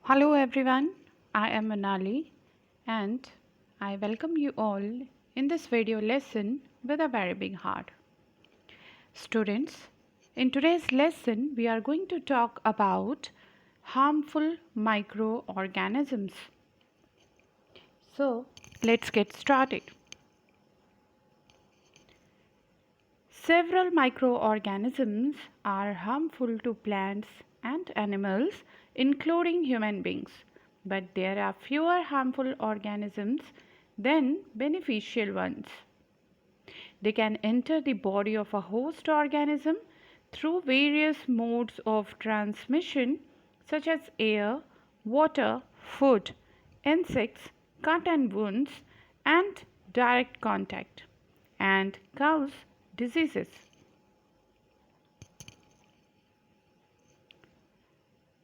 Hello everyone, I am Monali and I welcome you all in this video lesson with a very big heart. Students, in today's lesson we are going to talk about harmful microorganisms. So let's get started. Several microorganisms are harmful to plants and animals, including human beings, but there are fewer harmful organisms than beneficial ones. They can enter the body of a host organism through various modes of transmission such as air, water, food, insects, cut and wounds, and direct contact, and cause diseases.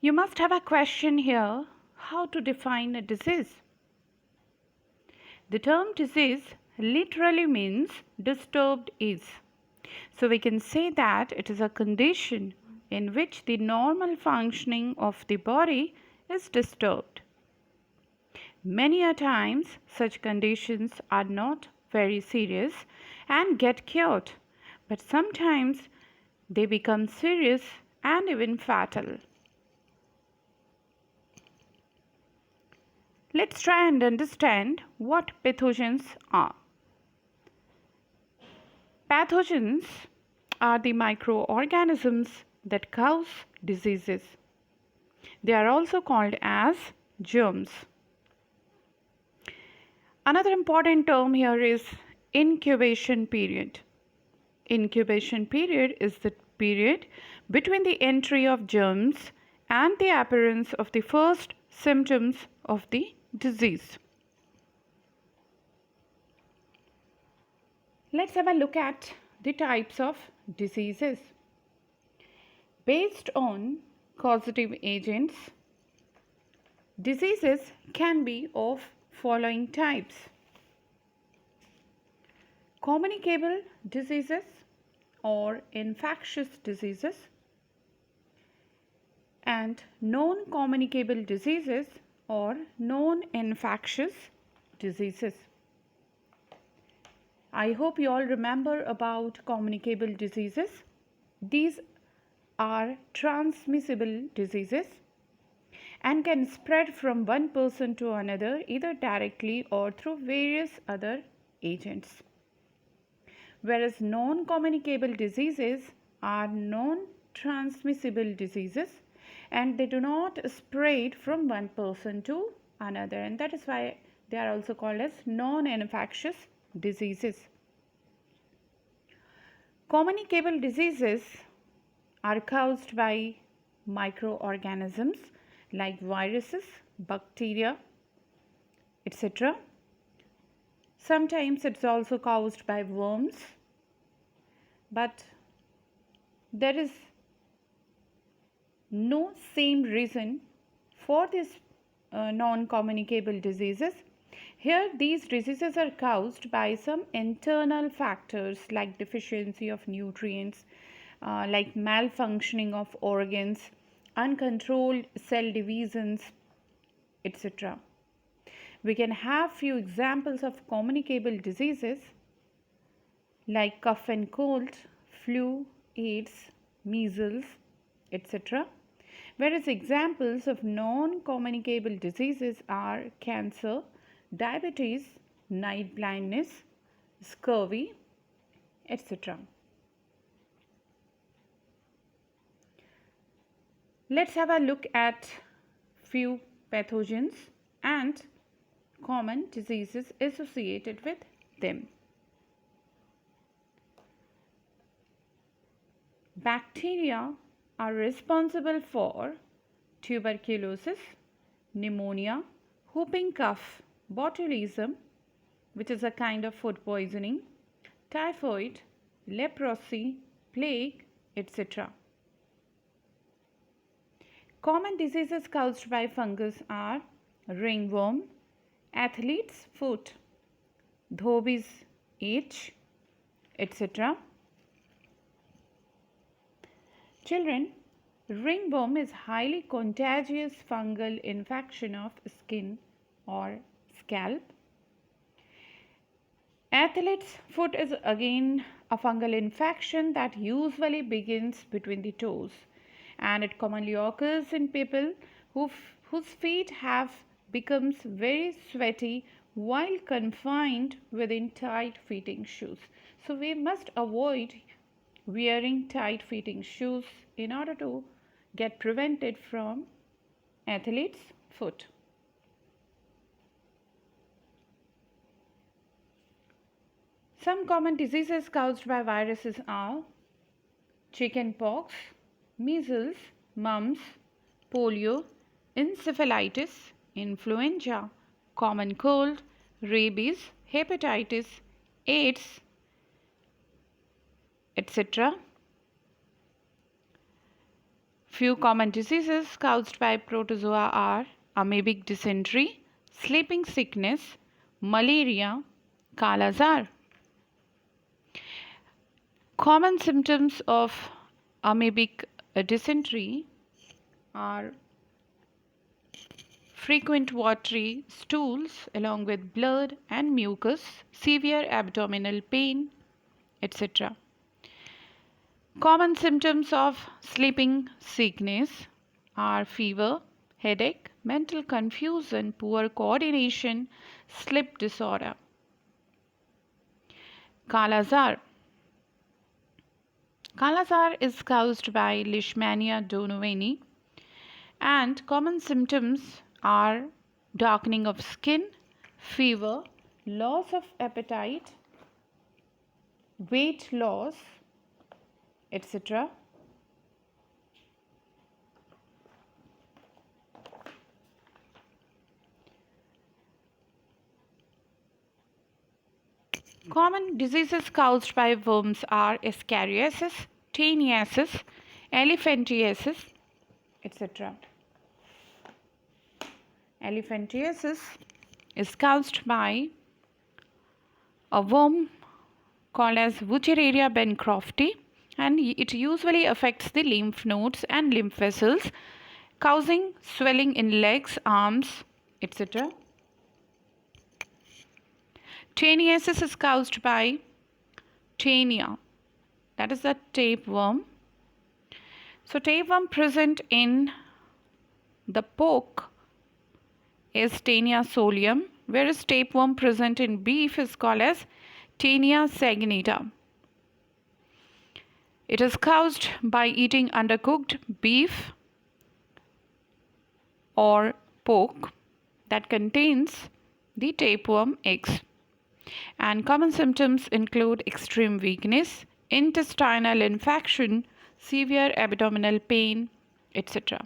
You must have a question here: how to define a disease? The term disease literally means disturbed ease. So we can say that it is a condition in which the normal functioning of the body is disturbed. Many a times such conditions are not very serious and get cured, but sometimes they become serious and even fatal. Let's try and understand what pathogens are. Pathogens are the microorganisms that cause diseases. They are also called as germs. Another important term here is incubation period. Incubation period is the period between the entry of germs and the appearance of the first symptoms of the disease. Let's have a look at the types of diseases. Based on causative agents, diseases can be of following types: communicable diseases or infectious diseases, and non-communicable diseases or non-infectious diseases. I hope you all remember about communicable diseases. These are transmissible diseases and can spread from one person to another either directly or through various other agents. Whereas non-communicable diseases are non-transmissible diseases and they do not spread from one person to another, and that is why they are also called as non-infectious diseases. Communicable diseases are caused by microorganisms like viruses, bacteria, etc. Sometimes it's also caused by worms, but there is no same reason for these non-communicable diseases. Here these diseases are caused by some internal factors like deficiency of nutrients, like malfunctioning of organs, uncontrolled cell divisions, etc. We can have few examples of communicable diseases like cough and cold, flu, AIDS, measles, etc. Whereas examples of non-communicable diseases are cancer, diabetes, night blindness, scurvy, etc. Let's have a look at few pathogens and common diseases associated with them. Bacteria are responsible for tuberculosis, pneumonia, whooping cough, botulism, which is a kind of food poisoning, typhoid, leprosy, plague, etc. Common diseases caused by fungus are ringworm, athlete's foot, Dhobie's itch, etc. Children, Ringworm is highly contagious fungal infection of skin or scalp. Athlete's foot is again a fungal infection that usually begins between the toes, and it commonly occurs in people whose feet have becomes very sweaty while confined within tight fitting shoes. So we must avoid wearing tight fitting shoes in order to get prevented from athlete's foot. Some common diseases caused by viruses are chickenpox, measles, mumps, polio, encephalitis, influenza, common cold, rabies, hepatitis, AIDS, etc. Few common diseases caused by protozoa are amoebic dysentery, sleeping sickness, malaria, kala-azar. Common symptoms of amoebic dysentery are frequent watery stools along with blood and mucus, severe abdominal pain, etc. Common symptoms of sleeping sickness are fever, headache, mental confusion, poor coordination, sleep disorder. Kala-azar. Kala-azar is caused by Leishmania donovani, and common symptoms are darkening of skin, fever, loss of appetite, weight loss, etc. Common diseases caused by worms are Ascariasis, Taniasis, Elephantiasis, etc. Elephantiasis is caused by a worm called as Wuchereria bancrofti, and it usually affects the lymph nodes and lymph vessels, causing swelling in legs, arms, etc. Taniasis is caused by Tania, that is the tapeworm. So tapeworm present in the pork is Tania solium, whereas tapeworm present in beef is called as Tania saginata. It is caused by eating undercooked beef or pork that contains the tapeworm eggs. And common symptoms include extreme weakness, intestinal infection, severe abdominal pain, etc.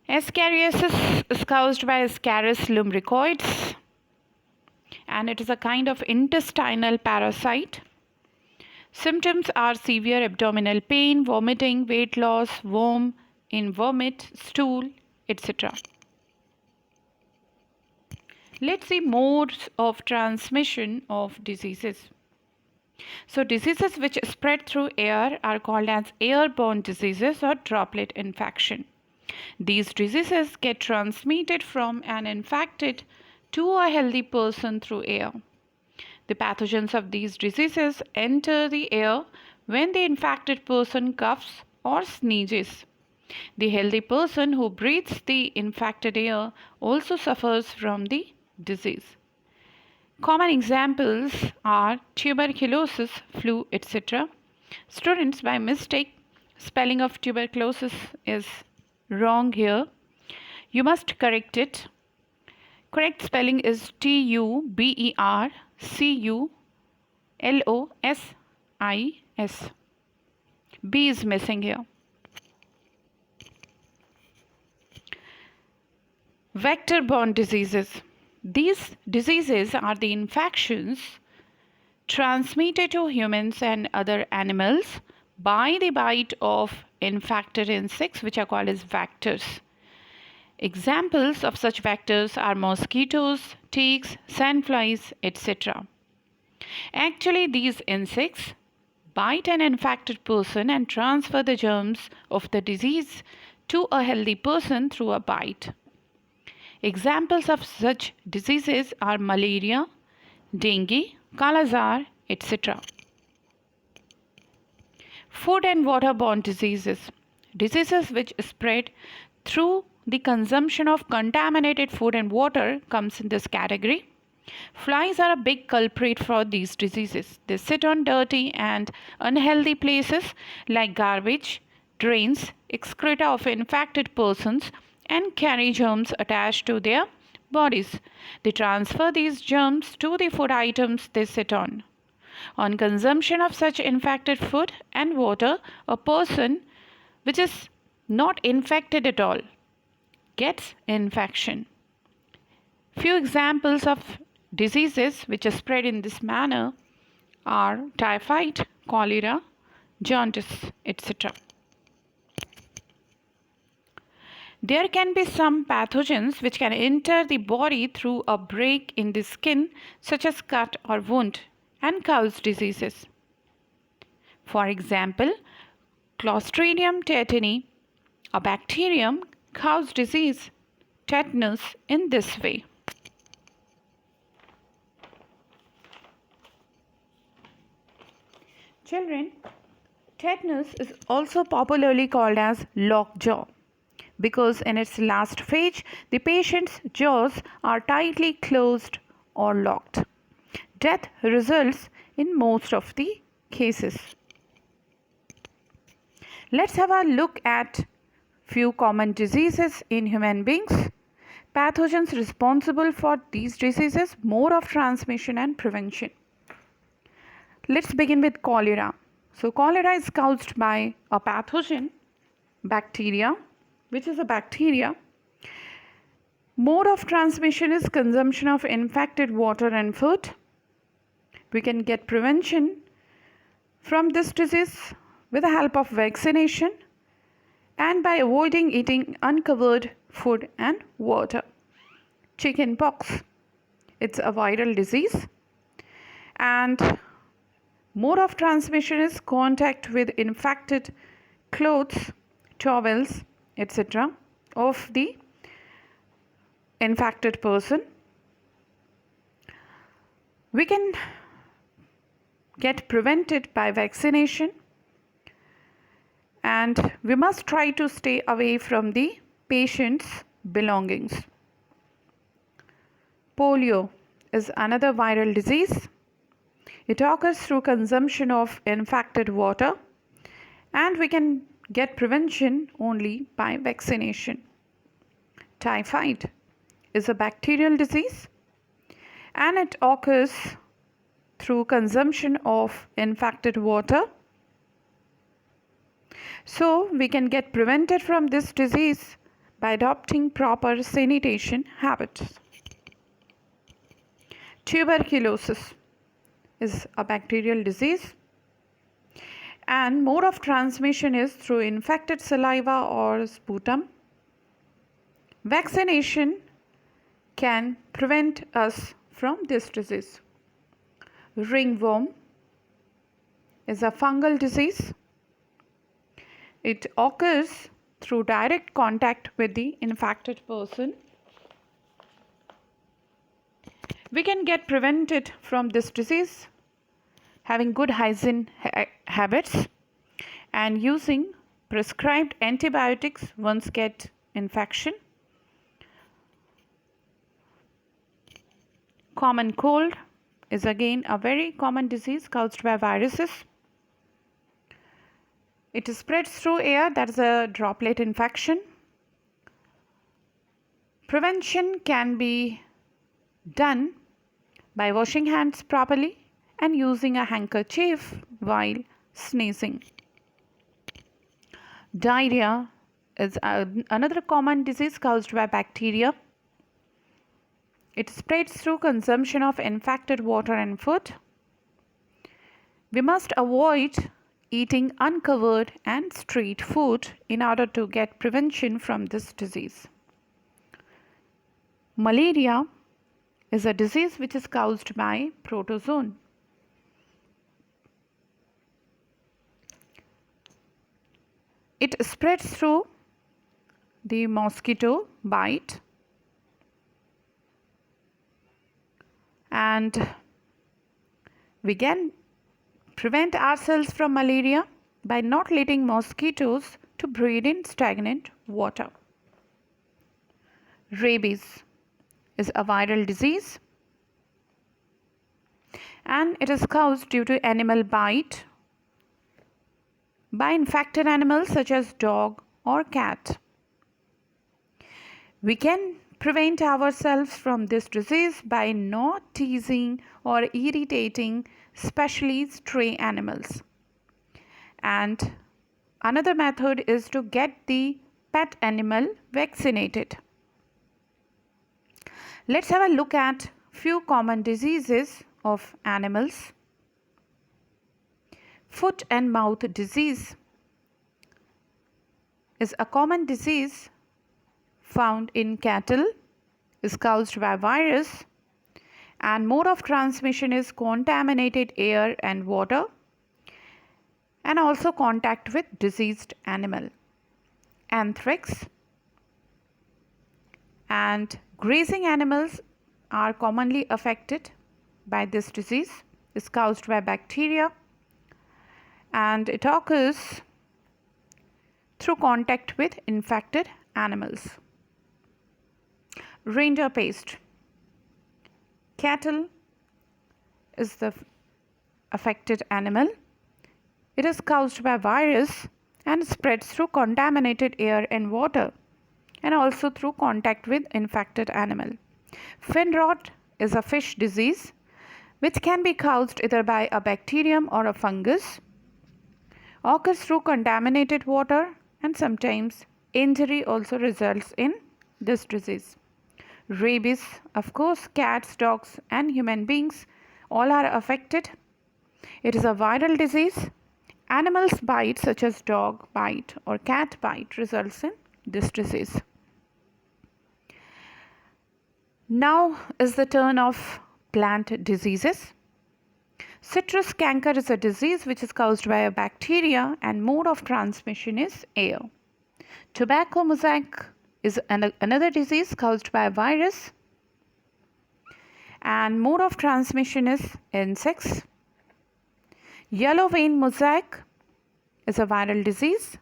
Ascariasis is caused by Ascaris lumbricoides, and it is a kind of intestinal parasite. Symptoms are severe abdominal pain, vomiting, weight loss, worm in vomit, stool, etc. Let's see modes of transmission of diseases. So diseases which spread through air are called as airborne diseases or droplet infection. These diseases get transmitted from an infected to a healthy person through air. The pathogens of these diseases enter the air when the infected person coughs or sneezes. The healthy person who breathes the infected air also suffers from the disease. Common examples are tuberculosis, flu, etc. Students, by mistake, spelling of tuberculosis is wrong here. You must correct it. Correct spelling is tuberculosis. B is missing here. Vector-borne diseases. These diseases are the infections transmitted to humans and other animals by the bite of infected insects, which are called as vectors. Examples of such vectors are mosquitoes, ticks, sandflies, etc. Actually, these insects bite an infected person and transfer the germs of the disease to a healthy person through a bite. Examples of such diseases are malaria, dengue, kala-azar, etc. Food and water-borne diseases. Diseases which spread through the consumption of contaminated food and water comes in this category. Flies are a big culprit for these diseases. They sit on dirty and unhealthy places like garbage, drains, excreta of infected persons, and carry germs attached to their bodies. They transfer these germs to the food items they sit on. On consumption of such infected food and water, a person which is not infected at all gets infection. Few examples of diseases which are spread in this manner are typhoid, cholera, jaundice, etc. There can be some pathogens which can enter the body through a break in the skin, such as cut or wound, and cause diseases. For example, Clostridium tetani, a bacterium, causes disease, tetanus, in this way. Children, tetanus is also popularly called as lockjaw because in its last phase, the patient's jaws are tightly closed or locked. Death results in most of the cases. Let's have a look at few common diseases in human beings. Pathogens responsible for these diseases, mode of transmission and prevention. Let's begin with cholera. So cholera is caused by a pathogen, bacteria, which is a bacteria. Mode of transmission is consumption of infected water and food. We can get prevention from this disease with the help of vaccination and by avoiding eating uncovered food and water. Chickenpox, it's a viral disease and mode of transmission is contact with infected clothes, towels, etc. of the infected person. We can get prevented by vaccination and we must try to stay away from the patient's belongings. Polio is another viral disease. It occurs through consumption of infected water and we can get prevention only by vaccination. Typhoid is a bacterial disease and it occurs through consumption of infected water. So we can get prevented from this disease by adopting proper sanitation habits. Tuberculosis is a bacterial disease and mode of transmission is through infected saliva or sputum. Vaccination can prevent us from this disease. Ringworm is a fungal disease. It occurs through direct contact with the infected person. We can get prevented from this disease having good hygiene habits and using prescribed antibiotics once get infection. Common cold is again a very common disease caused by viruses. It spreads through air, that is a droplet infection. Prevention can be done by washing hands properly and using a handkerchief while sneezing. Diarrhea is another common disease caused by bacteria. It spreads through consumption of infected water and food. We must avoid eating uncovered and street food in order to get prevention from this disease. Malaria is a disease which is caused by protozoan. it spreads through the mosquito bite, and we can prevent ourselves from malaria by not letting mosquitoes to breed in stagnant water. Rabies is a viral disease, and it is caused due to animal bite by infected animals such as dog or cat. We can prevent ourselves from this disease by not teasing or irritating especially stray animals. And another method is to get the pet animal vaccinated. Let's have a look at few common diseases of animals. Foot and mouth disease is a common disease found in cattle, is caused by virus, and mode of transmission is contaminated air and water, and also contact with diseased animal. Anthrax and grazing animals are commonly affected by this disease. Is caused by bacteria, and it occurs through contact with infected animals. Rinderpest. Cattle is the affected animal. It is caused by virus and spreads through contaminated air and water, and also through contact with infected animal. Fin rot is a fish disease which can be caused either by a bacterium or a fungus, occurs through contaminated water, and sometimes injury also results in this disease. Rabies, of course, cats, dogs and human beings all are affected. It is a viral disease. Animals bite such as dog bite or cat bite results in this disease. Now is the turn of plant diseases. Citrus canker is a disease which is caused by a bacteria, and mode of transmission is air. Tobacco mosaic is another disease caused by a virus, and mode of transmission is insects. Yellow vein mosaic is a viral disease,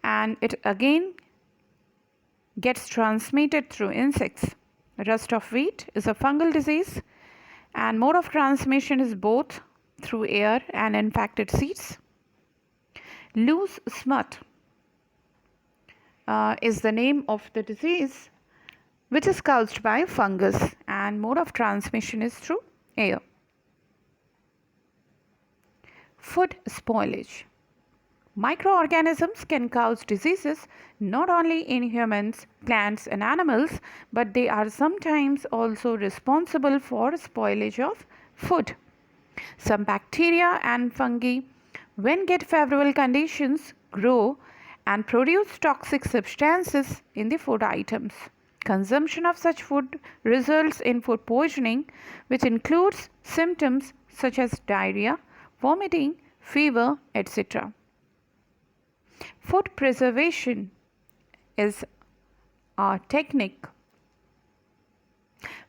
and it again gets transmitted through insects. Rust of wheat is a fungal disease, and mode of transmission is both through air and infected seeds. Loose smut is the name of the disease which is caused by fungus, and mode of transmission is through air. Food spoilage. Microorganisms can cause diseases not only in humans, plants and animals, but they are sometimes also responsible for spoilage of food. Some bacteria and fungi, when get favorable conditions, grow and produce toxic substances in the food items. Consumption of such food results in food poisoning, which includes symptoms such as diarrhea, vomiting, fever, etc. Food preservation is a technique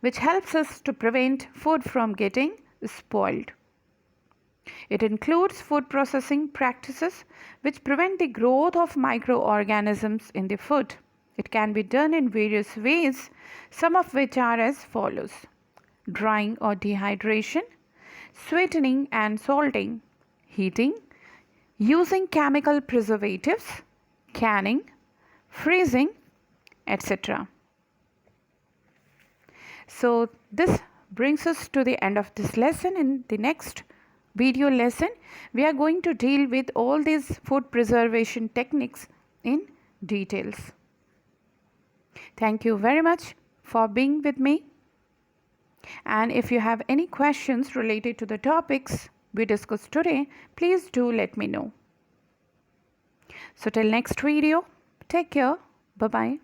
which helps us to prevent food from getting spoiled. It includes food processing practices which prevent the growth of microorganisms in the food. It can be done in various ways, some of which are as follows: drying or dehydration, sweetening and salting, heating, using chemical preservatives, canning, freezing, etc. So this brings us to the end of this lesson. In the next video lesson, we are going to deal with all these food preservation techniques in details. Thank you very much for being with me. And if you have any questions related to the topics we discussed today, please do let me know. So till next video, take care. Bye-bye.